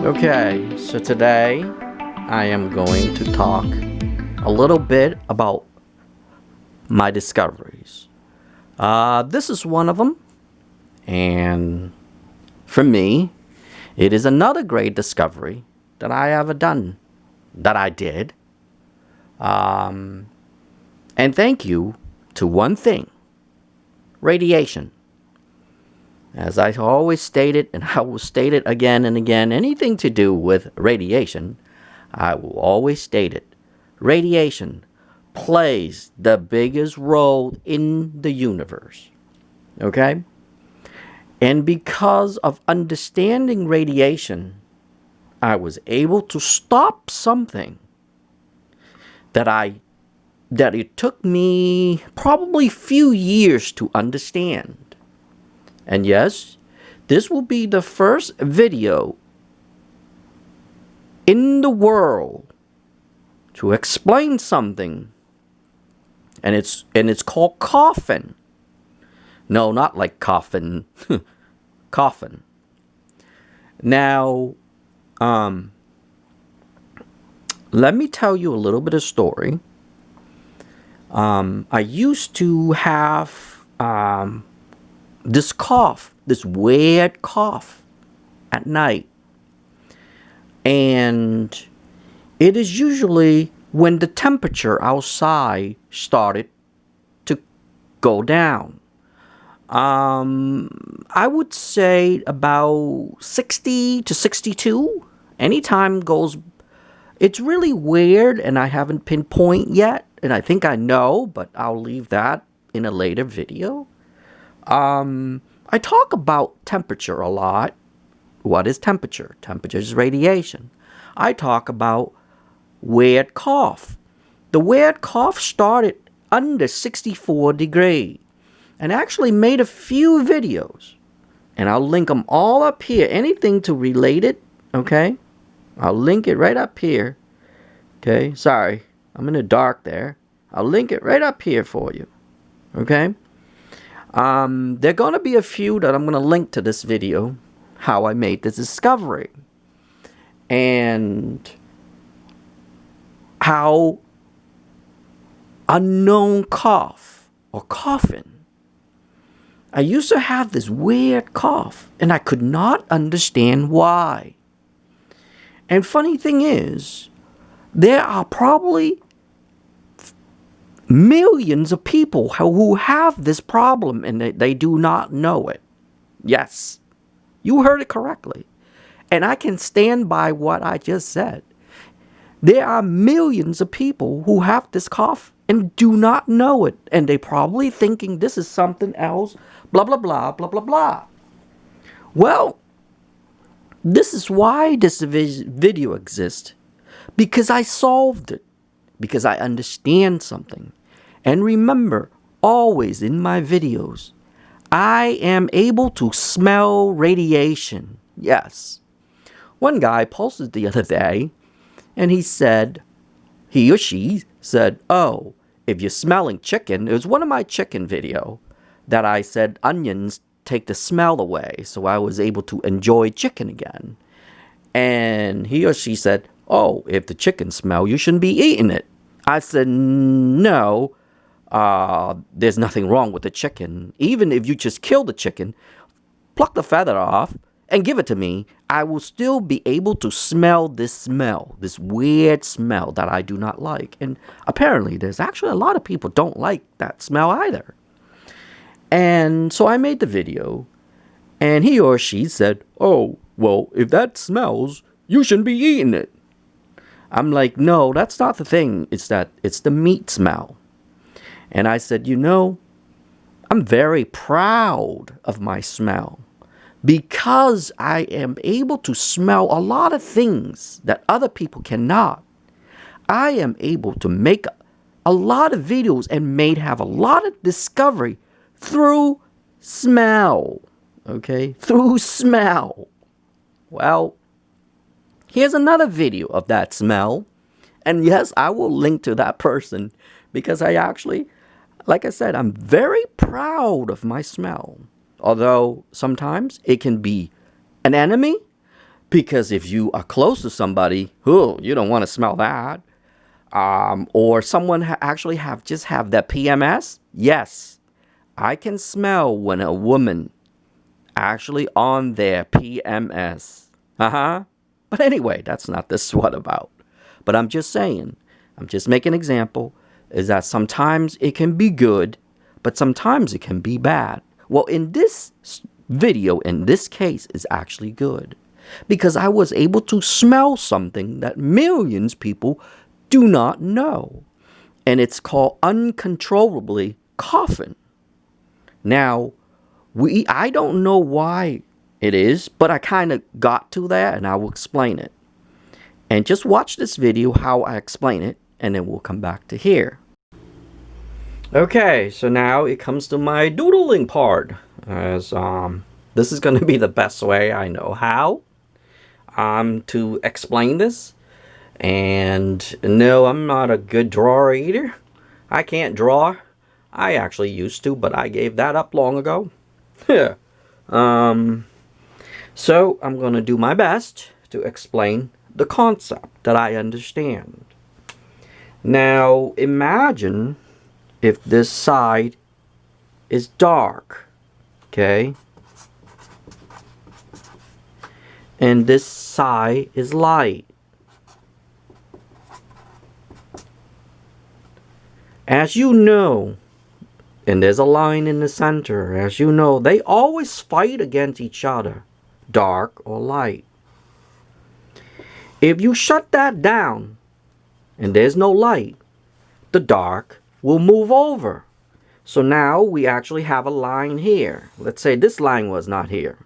Okay, so today I am going to talk a little bit about my discoveries. This is one of them, and for me, it is another great discovery that I ever done, that I did. And thank you to one thing: radiation. As I always stated, and I will state it again and again, anything to do with radiation, I will always state it. Radiation plays the biggest role in the universe. Okay? And because of understanding radiation, I was able to stop something that it took me probably few years to understand. And yes, this will be the first video in the world to explain something, and it's called coffin. No, not like coffin. Coffin. Now, let me tell you a little bit of story. I used to have this cough, this weird cough at night. And it is usually when the temperature outside started to go down. I would say about 60 to 62. Anytime goes, it's really weird, and I haven't pinpoint yet. And I think I know, but I'll leave that in a later video. I talk about temperature a lot. What is temperature? Temperature is radiation. I talk about weird cough. The weird cough started under 64 degrees, and actually made a few videos. And I'll link them all up here. Anything to relate it, okay? I'll link it right up here. Okay, sorry. I'm in the dark there. I'll link it right up here for you. Okay? There are going to be a few that I'm going to link to this video, how I made this discovery, and how unknown cough or coffin. I used to have this weird cough, and I could not understand why. And funny thing is, there are probably millions of people who have this problem, and they do not know it. Yes, you heard it correctly. And I can stand by what I just said. There are millions of people who have this cough and do not know it. And they probably thinking this is something else, blah, blah, blah, blah, blah, blah. Well, this is why this video exists. Because I solved it. Because I understand something. And remember, always in my videos, I am able to smell radiation. Yes. One guy posted the other day, and he or she said, oh, if you're smelling chicken, it was one of my chicken video that I said onions take the smell away, so I was able to enjoy chicken again. And he or she said, oh, if the chicken smell, you shouldn't be eating it. I said, no. There's nothing wrong with the chicken. Even if you just kill the chicken, pluck the feather off, and give it to me, I will still be able to smell, this weird smell that I do not like. And apparently, there's actually a lot of people don't like that smell either. And so I made the video, and he or she said, oh, well, if that smells, you shouldn't be eating it. I'm like, no, that's not the thing. It's the meat smell. And I said, I'm very proud of my smell because I am able to smell a lot of things that other people cannot. I am able to make a lot of videos and have a lot of discovery through smell. Okay? Through smell. Well, here's another video of that smell. And yes, I will link to that person because I actually, like I said, I'm very proud of my smell. Although sometimes it can be an enemy, Because if you are close to somebody, oh, you don't want to smell that. Or someone actually just have that PMS. Yes, I can smell when a woman actually on their PMS. But anyway, that's not this one about. But I'm just saying, I'm just making an example, is that sometimes it can be good, but sometimes it can be bad. Well, in this video, in this case, is actually good. Because I was able to smell something that millions of people do not know. And it's called uncontrollably coughing. Now, I don't know why it is, but I kind of got to that, and I will explain it. And just watch this video how I explain it, and then we'll come back to here. Okay, so now it comes to my doodling part. As this is going to be the best way I know how to explain this. And no, I'm not a good drawer either. I can't draw. I actually used to, but I gave that up long ago. Yeah. So I'm going to do my best to explain the concept that I understand. Now, imagine if this side is dark, okay? And this side is light. As you know, and there's a line in the center, as you know, they always fight against each other, dark or light. If you shut that down and there's no light, the dark will move over. So now we actually have a line here. Let's say this line was not here.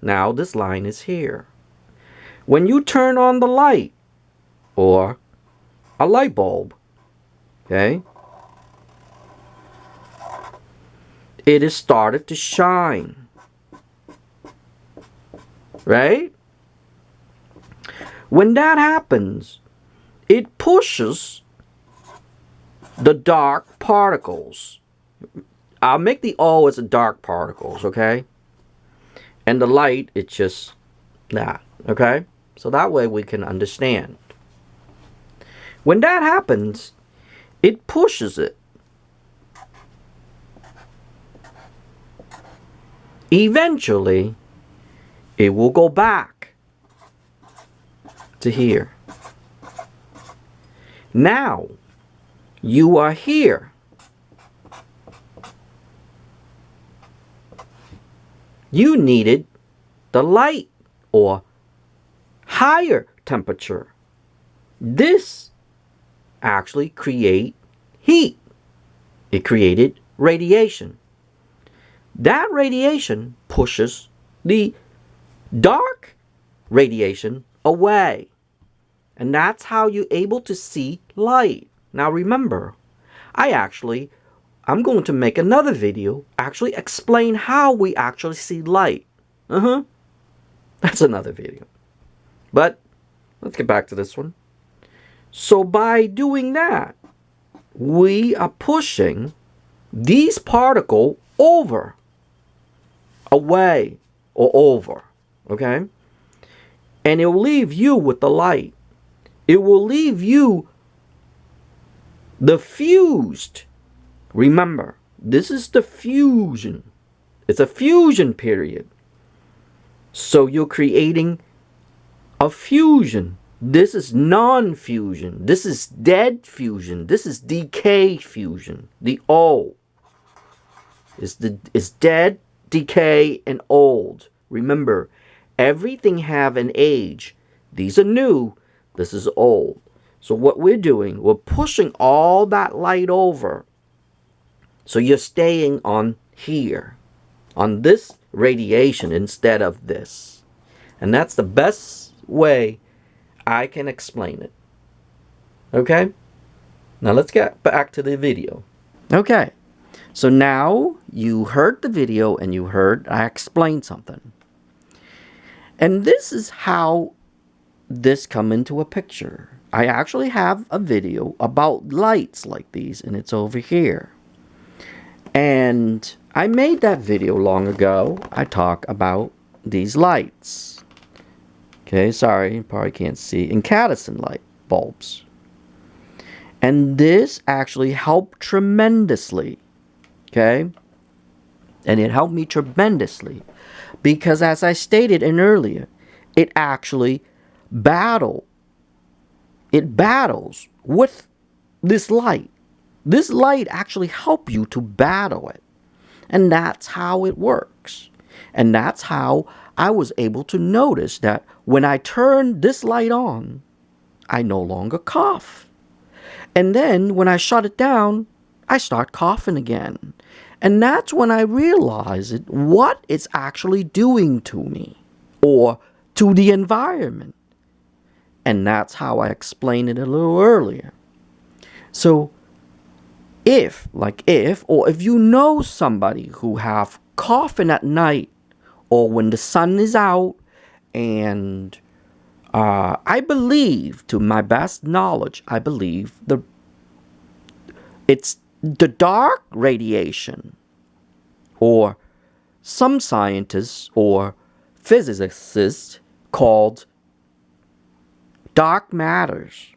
Now this line is here. When you turn on the light or a light bulb, okay, it has started to shine, right? When that happens, it pushes the dark particles. I'll make the O as the dark particles, okay? And the light, it's just that, okay? So that way we can understand. When that happens, it pushes it. Eventually, it will go back to here. Now, you are here. You needed the light or higher temperature. This actually create heat. It created radiation. That radiation pushes the dark radiation away. And that's how you're able to see light. Now remember, I'm going to make another video actually explain how we actually see light. That's another video. But let's get back to this one. So by doing that, we are pushing these particles over, away, or over, okay? And it will leave you with the light. It will leave you the fused. Remember, this is the fusion. It's a fusion period. So you're creating a fusion. This is non-fusion. This is dead fusion. This is decay fusion. The O is dead, decay, and old. Remember, everything have an age. These are new. This is old. So what we're doing, we're pushing all that light over. So you're staying on here, on this radiation instead of this. And that's the best way I can explain it. Okay? Now let's get back to the video. Okay. So now you heard the video and you heard I explained something. And this is how this come into a picture. I actually have a video about lights like these, and it's over here. And I made that video long ago. I talk about these lights. Okay, sorry, you probably can't see. Incandescent light bulbs. And this actually helped tremendously. Okay? And it helped me tremendously. Because as I stated in earlier, it actually battles with this light. This light actually helps you to battle it. And that's how it works. And that's how I was able to notice that when I turn this light on, I no longer cough. And then when I shut it down, I start coughing again. And that's when I realized what it's actually doing to me or to the environment. And that's how I explained it a little earlier. So if you know somebody who have coughing at night or when the sun is out, and I believe, to my best knowledge, I believe it's the dark radiation, or some scientists or physicists called dark matters.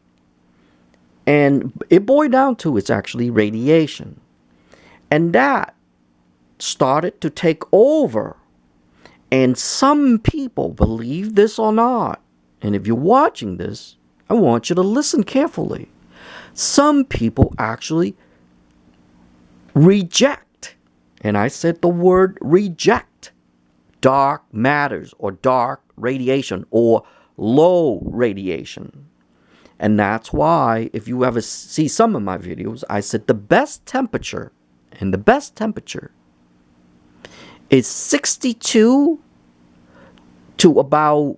And it boiled down to it's actually radiation. And that started to take over. And some people, believe this or not, and if you're watching this, I want you to listen carefully. Some people actually reject, and I said the word reject, dark matters or dark radiation or low radiation. And that's why, if you ever see some of my videos, I said the best temperature, and the best temperature is 62 to about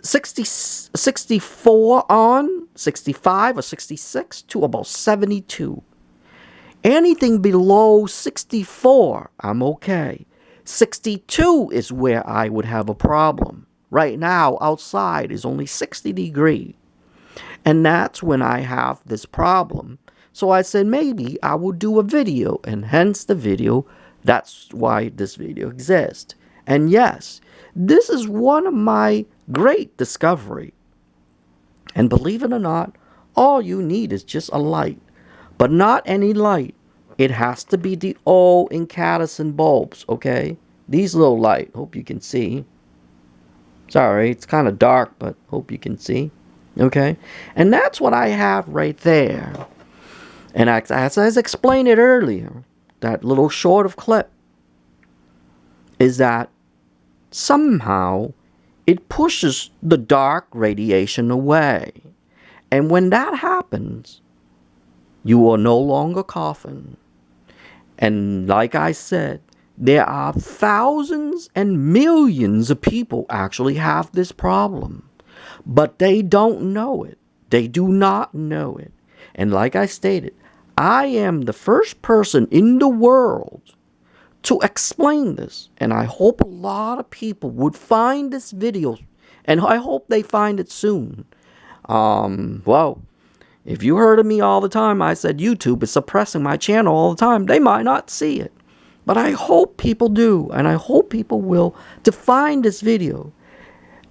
64 on, 65 or 66 to about 72. Anything below 64, I'm okay. 62 is where I would have a problem. Right now, outside is only 60 degrees. And that's when I have this problem. So I said maybe I will do a video, and hence the video. That's why this video exists. And yes, this is one of my great discovery. And believe it or not, all you need is just a light. But not any light. It has to be the old incandescent bulbs, okay? These little light, hope you can see. Sorry, it's kind of dark, but hope you can see. Okay? And that's what I have right there. And as I explained it earlier, that little short of clip, is that somehow it pushes the dark radiation away. And when that happens, you are no longer coughing. And like I said, there are thousands and millions of people actually have this problem. But they don't know it. They do not know it. And like I stated, I am the first person in the world to explain this. And I hope a lot of people would find this video. And I hope they find it soon. Well, if you heard of me all the time, I said YouTube is suppressing my channel all the time. They might not see it. But I hope people do. And I hope people will to find this video.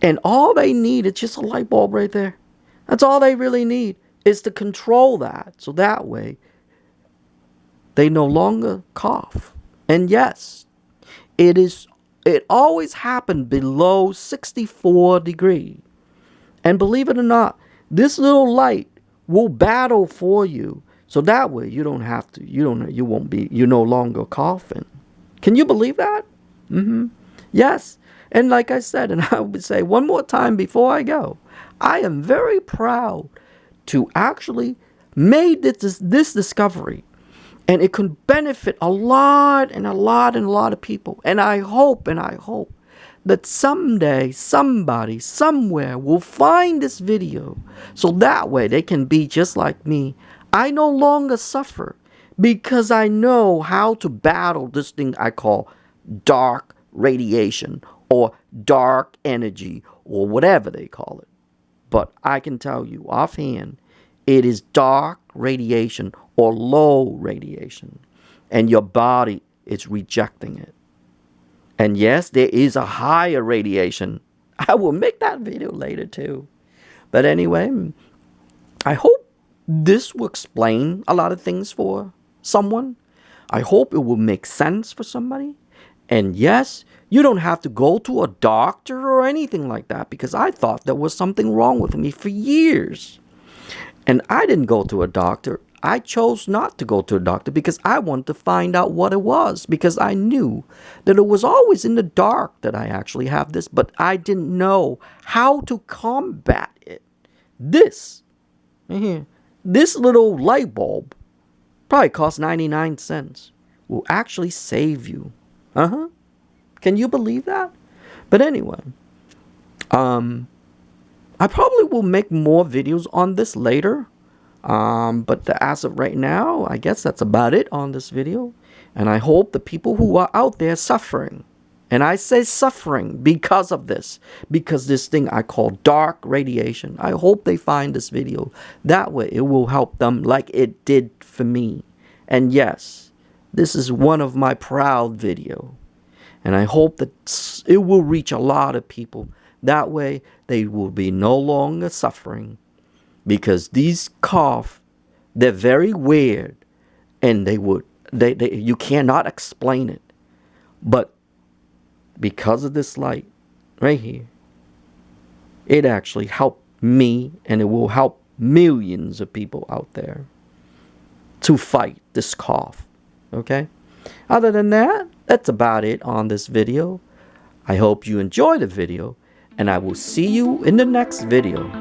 And all they need is just a light bulb right there. That's all they really need, is to control that. So that way, they no longer cough. And yes, it always happened below 64 degrees. And believe it or not, this little light will battle for you. So that way you don't have to, you're no longer coughing. Can you believe that? Yes. And like I said, and I would say one more time before I go, I am very proud to actually made this discovery. And it could benefit a lot of people. And I hope that someday somebody somewhere will find this video. So that way they can be just like me. I no longer suffer because I know how to battle this thing I call dark radiation or dark energy or whatever they call it. But I can tell you offhand, it is dark radiation or low radiation. And your body is rejecting it. And yes, there is a higher radiation. I will make that video later too. But anyway, I hope this will explain a lot of things for someone. I hope it will make sense for somebody. And yes, you don't have to go to a doctor or anything like that, because I thought there was something wrong with me for years. And I didn't go to a doctor. I chose not to go to a doctor because I wanted to find out what it was, because I knew that it was always in the dark that I actually have this, but I didn't know how to combat it. This, right here, this little light bulb, probably costs 99 cents, will actually save you. Can you believe that? But anyway, I probably will make more videos on this later. But as of right now, I guess that's about it on this video. And I hope the people who are out there suffering, and I say suffering because of this, because this thing I call dark radiation, I hope they find this video. That way it will help them like it did for me. And yes, this is one of my proud video. And I hope that it will reach a lot of people. That way they will be no longer suffering. Because these cough, they're very weird, and you cannot explain it. But because of this light right here, it actually helped me, and it will help millions of people out there to fight this cough. Okay? Other than that, that's about it on this video. I hope you enjoyed the video, and I will see you in the next video.